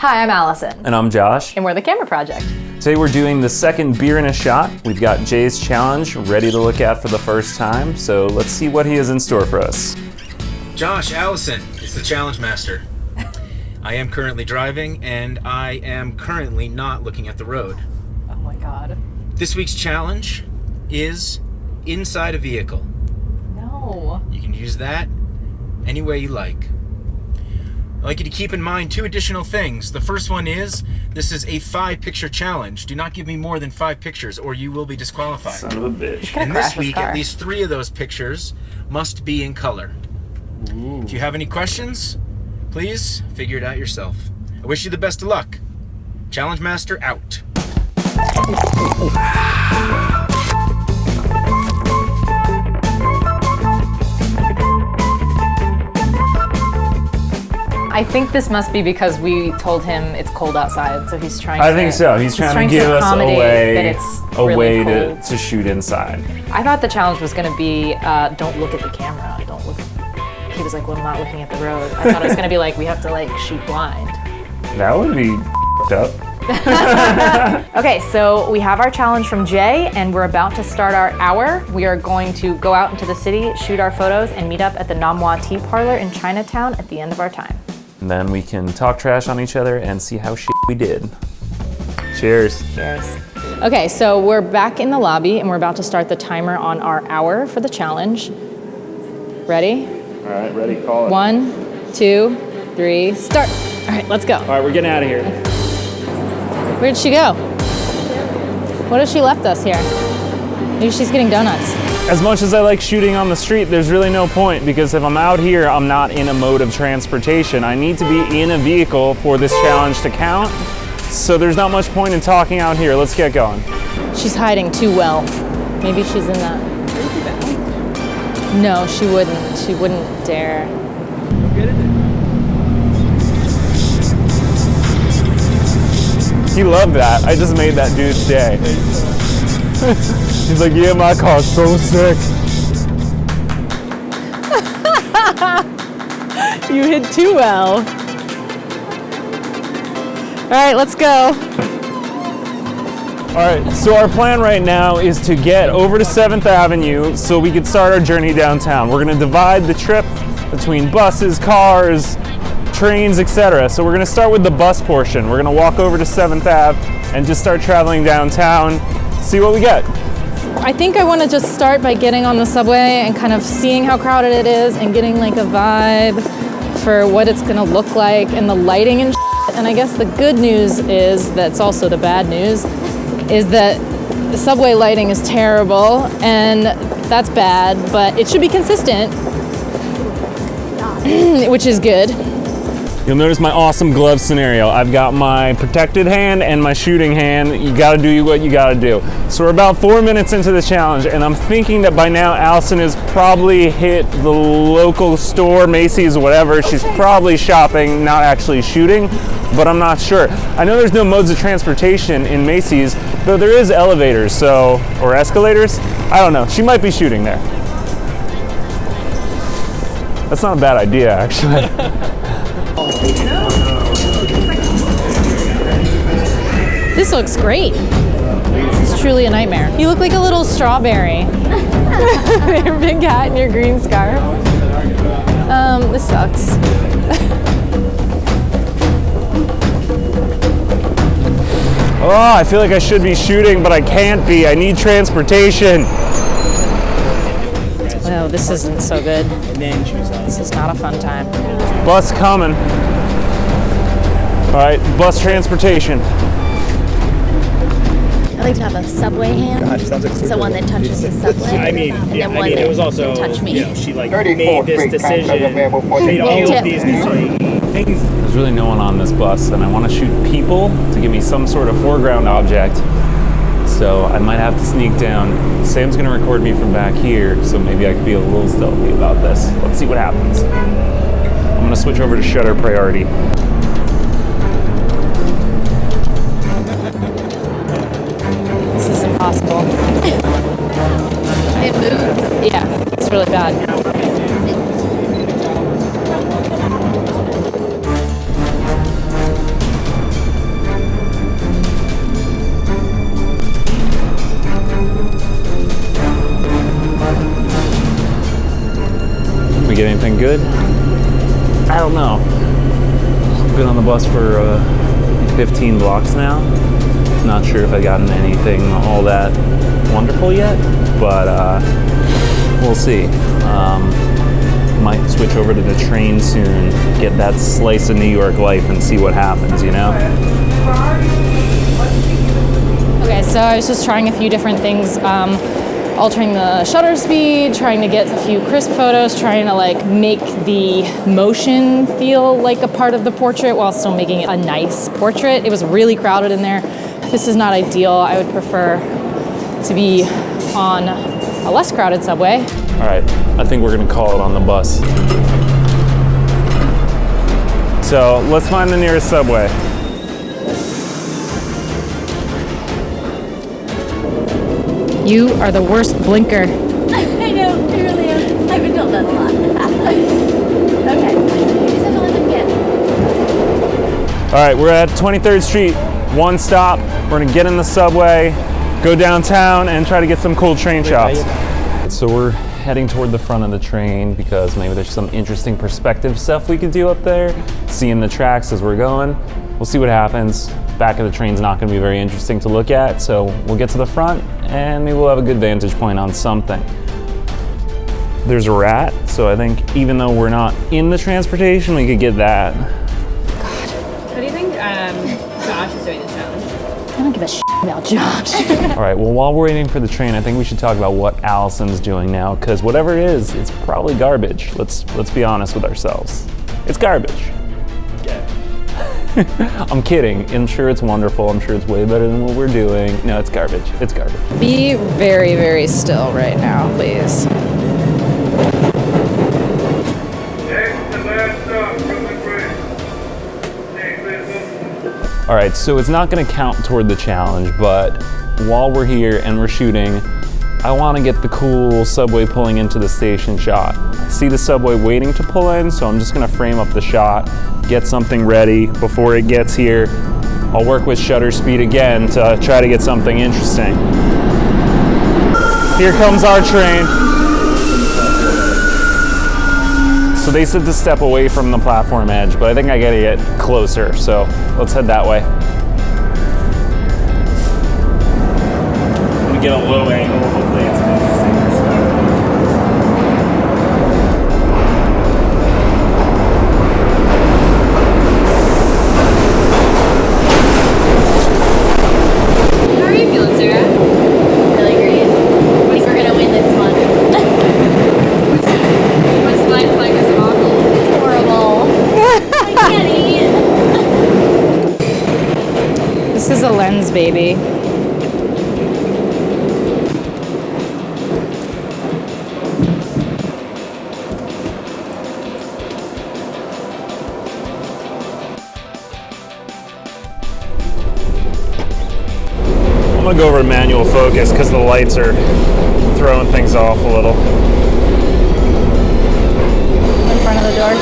Hi, I'm Alison. And I'm Josh. And we're the Camera Project. Today we're doing the second beer in a shot. We've got Jay's challenge ready to look at for the first time, so let's see what he has in store for us. Josh, Alison is the challenge master. I am currently driving, and I am currently not looking at the road. Oh my god. This week's challenge is inside a vehicle. No. You can use that any way you like. I'd like you to keep in mind two additional things. The first one is, this is a 5-picture challenge. Do not give me more than 5 pictures or you will be disqualified. Son of a bitch. Gonna And crash this week, car. at least 3 of those pictures must be in color. Ooh. If you have any questions, please figure it out yourself. I wish you the best of luck. Challenge Master out. I think this must be because we told him it's cold outside, so he's trying to... I think so. He's trying to give us accommodate that it's a really way cold. to shoot inside. I thought the challenge was going to be, don't look at the camera. Don't look. He was like, well, I'm not looking at the road. I thought it was going to be like, we have to like shoot blind. That would be up. Okay, so we have our challenge from Jay, and we're about to start our hour. We are going to go out into the city, shoot our photos, and meet up at the Namwa Tea Parlor in Chinatown at the end of our time. And then we can talk trash on each other and see how shit we did. Cheers. Cheers. Okay, so we're back in the lobby, and we're about to start the timer on our hour for the challenge. Ready? All right, ready, call it. 1, 2, 3, start. All right, let's go. All right, we're getting out of here. Where'd she go? What if she left us here? Maybe she's getting donuts. As much as I like shooting on the street, there's really no point because if I'm out here, I'm not in a mode of transportation. I need to be in a vehicle for this challenge to count. So there's not much point in talking out here. Let's get going. She's hiding too well. Maybe she's in that. No, she wouldn't. She wouldn't dare. He loved that. I just made that dude's day. He's like, yeah, my car's so sick. You hid too well. All right, let's go. All right, so our plan right now is to get over to 7th Avenue so we can start our journey downtown. We're gonna divide the trip between buses, cars, trains, etc. So we're gonna start with the bus portion. We're gonna walk over to 7th Ave and just start traveling downtown, see what we get. I think I want to just start by getting on the subway and kind of seeing how crowded it is and getting like a vibe for what it's gonna look like and the lighting and shit. And I guess the good news is, that's also the bad news, is that the subway lighting is terrible and that's bad, but it should be consistent, which is good. You'll notice my awesome glove scenario. I've got my protected hand and my shooting hand. You gotta do what you gotta do. So we're about 4 minutes into the challenge, and I'm thinking that by now Alison has probably hit the local store, Macy's, whatever. She's probably shopping, not actually shooting, but I'm not sure. I know there's no modes of transportation in Macy's, though there is elevators, or escalators. I don't know, she might be shooting there. That's not a bad idea, actually. This looks great. This is truly a nightmare. You look like a little strawberry. Your big hat and your green scarf. This sucks. Oh, I feel like I should be shooting, but I can't be. I need transportation. Oh, this isn't so good. This is not a fun time. Bus coming. All right, bus transportation. I like to have a subway hand. Gosh, sounds like So one that touches the subway. I mean, and yeah, then I one mean, that it was also, can touch me. you know, she like made this decision, made all Tip. of these things. There's really no one on this bus, and I want to shoot people to give me some sort of foreground object. So I might have to sneak down. Sam's gonna record me from back here, so maybe I could be a little stealthy about this. Let's see what happens. I'm gonna switch over to shutter priority. This is impossible. It moves. Yeah, it's really bad. good? I don't know. I've been on the bus for 15 blocks now. Not sure if I've gotten anything all that wonderful yet, but we'll see. Might switch over to the train soon, get that slice of New York life and see what happens, you know? Okay, so I was just trying a few different things, altering the shutter speed, trying to get a few crisp photos, trying to like make the motion feel like a part of the portrait while still making it a nice portrait. It was really crowded in there. This is not ideal. I would prefer to be on a less crowded subway. All right, I think we're gonna call it on the bus. So let's find the nearest subway. You are the worst blinker. I know, I really am. I've been told that a lot. Okay, you just have to let them get. All right, we're at 23rd Street, one stop. We're gonna get in the subway, go downtown, and try to get some cool train shots. So we're heading toward the front of the train because maybe there's some interesting perspective stuff we could do up there, seeing the tracks as we're going. We'll see what happens. Back of the train's not gonna be very interesting to look at, so we'll get to the front and maybe we'll have a good vantage point on something. There's a rat, so I think even though we're not in the transportation, we could get that. What do you think Josh is doing this challenge? I don't give a shit about Josh. All right, well, while we're waiting for the train, I think we should talk about what Alison's doing now, because whatever it is, it's probably garbage. Let's be honest with ourselves. It's garbage. I'm kidding. I'm sure it's wonderful. I'm sure it's way better than what we're doing. No, it's garbage. It's garbage. Be very, very still right now, please. All right, so it's not gonna count toward the challenge, but while we're here and we're shooting, I wanna get the cool subway pulling into the station shot. I see the subway waiting to pull in, so I'm just gonna frame up the shot, get something ready before it gets here. I'll work with shutter speed again to try to get something interesting. Here comes our train. So they said to step away from the platform edge, but I think I gotta get closer, so let's head that way. I'm gonna get a low angle, hopefully it's an interesting perspective. How are you feeling, Sarah? Really great. I think we're gonna win this one. What's life like as a model? It's horrible. I can't eat. This is a lens, baby. I'm gonna go over to manual focus because the lights are throwing things off a little. In front of the door.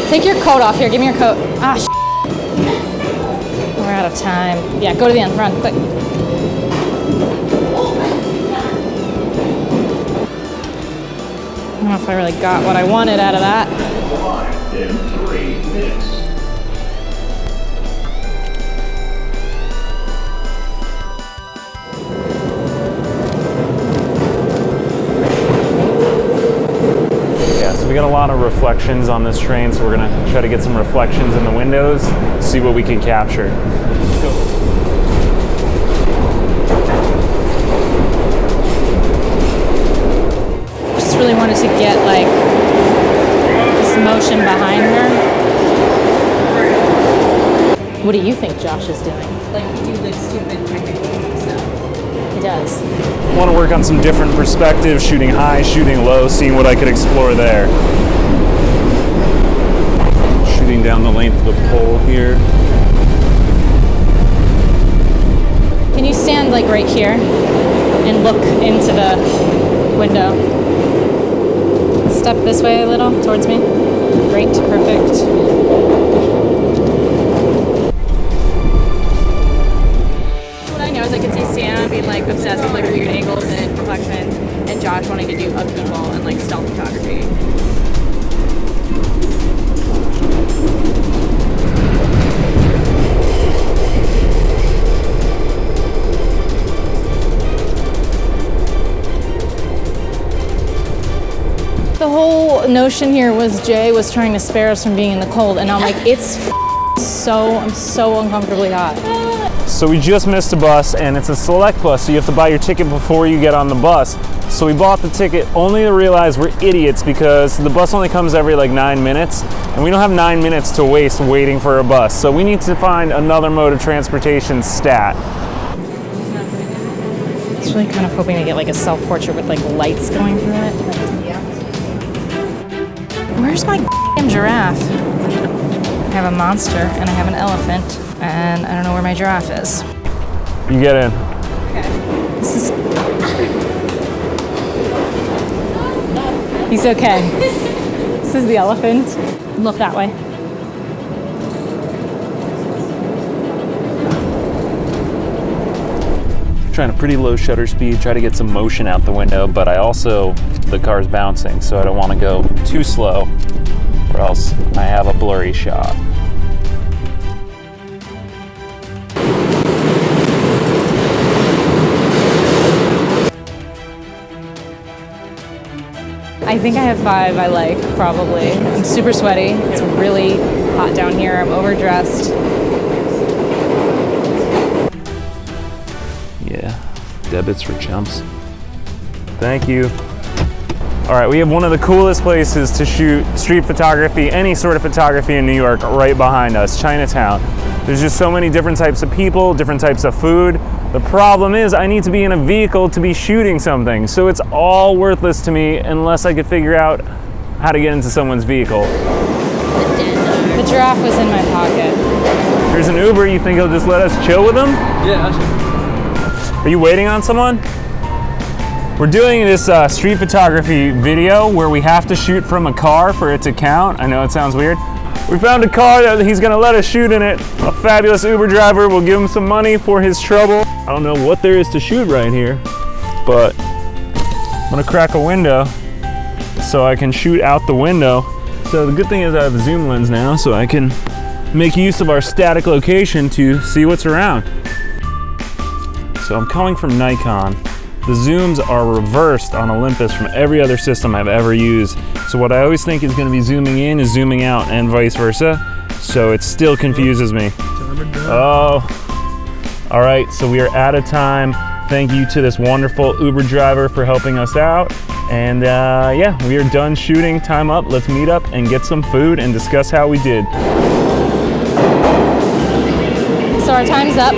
Take your coat off here. Give me your coat. Ah, we're out of time. Yeah, go to the end. Run, quick. I don't know if I really got what I wanted out of that. In 3 minutes. Yeah, so we got a lot of reflections on this train, so we're gonna try to get some reflections in the windows, see what we can capture. Let's go. Just really wanted to get like this motion behind her. What do you think Josh is doing? Like you do like stupid technical stuff. He does. Want to work on some different perspectives, shooting high, shooting low, seeing what I could explore there. Shooting down the length of the pole here. Can you stand like right here and look into the window? Step this way a little towards me. Great, perfect. What I know is I could see Sam being like obsessed with like weird angles and reflections, and Josh wanting to do ugly wall and like stealth photography. notion here was Jay was trying to spare us from being in the cold, and I'm like, it's I'm so uncomfortably hot. So we just missed a bus, and it's a select bus, so you have to buy your ticket before you get on the bus. So we bought the ticket only to realize we're idiots because the bus only comes every like 9 minutes, and we don't have 9 minutes to waste waiting for a bus. So we need to find another mode of transportation stat. I was really kind of hoping to get like a self-portrait with like lights going through it. Where's my damn giraffe? I have a monster and I have an elephant, and I don't know where my giraffe is. You get in. Okay. This is... He's okay. This is the elephant. Look that way. Trying a pretty low shutter speed, try to get some motion out the window, but the car's bouncing, so I don't want to go too slow, or else I have a blurry shot. I think I have 5 I like, probably. I'm super sweaty. It's really hot down here. I'm overdressed. Yeah, debits for chumps. Thank you. All right, we have one of the coolest places to shoot street photography, any sort of photography in New York, right behind us, Chinatown. There's just so many different types of people, different types of food. The problem is I need to be in a vehicle to be shooting something, so it's all worthless to me unless I could figure out how to get into someone's vehicle. The giraffe was in my pocket. Here's an Uber, you think he'll just let us chill with him? Yeah, actually. Are you waiting on someone? We're doing this street photography video where we have to shoot from a car for it to count. I know it sounds weird. We found a car that he's gonna let us shoot in it. A fabulous Uber driver will give him some money for his trouble. I don't know what there is to shoot right here, but I'm gonna crack a window so I can shoot out the window. So the good thing is I have a zoom lens now, so I can make use of our static location to see what's around. So I'm coming from Nikon. The zooms are reversed on Olympus from every other system I've ever used. So what I always think is gonna be zooming in is zooming out and vice versa. So it still confuses me. Oh, all right, so we are out of time. Thank you to this wonderful Uber driver for helping us out. And yeah, we are done shooting, time up. Let's meet up and get some food and discuss how we did. So our time's up.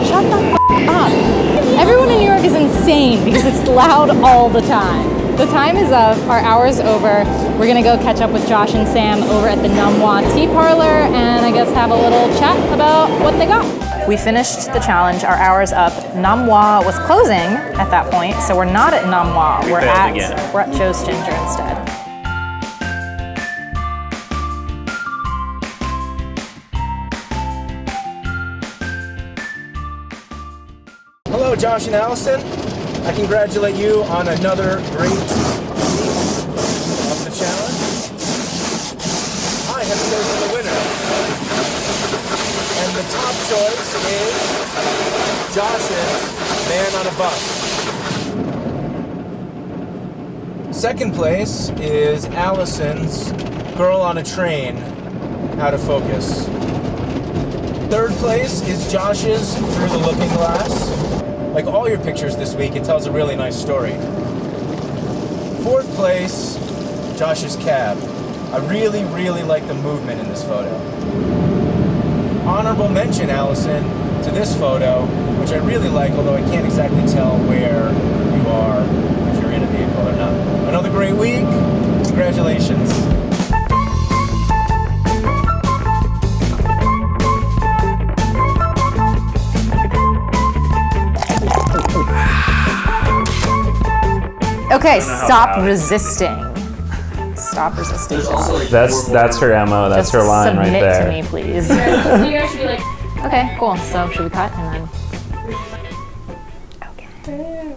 Shut the f up. Everyone in New York is insane because it's loud all the time. The time is up, our hour's over. We're gonna go catch up with Josh and Sam over at the Numwa Tea Parlor and I guess have a little chat about what they got. We finished the challenge, our hour's up. Numwa was closing at that point, so we're not at Numwa. We're at Joe's Ginger instead. Hello, Josh and Alison. I congratulate you on another great week of the challenge. I have chosen the winner. And the top choice is Josh's Man on a Bus. Second place is Alison's Girl on a Train, How to Focus. Third place is Josh's Through the Looking Glass. Like all your pictures this week, it tells a really nice story. Fourth place, Josh's Cab. I really, really like the movement in this photo. Honorable mention, Alison, to this photo, which I really like, although I can't exactly tell where you are, if you're in a vehicle or not. Another great week. Congratulations. Okay, stop resisting. Stop resisting. That's her MO, that's her line right there. Submit to me, please. So you guys should be like, Okay, cool. So should we cut and then? Okay.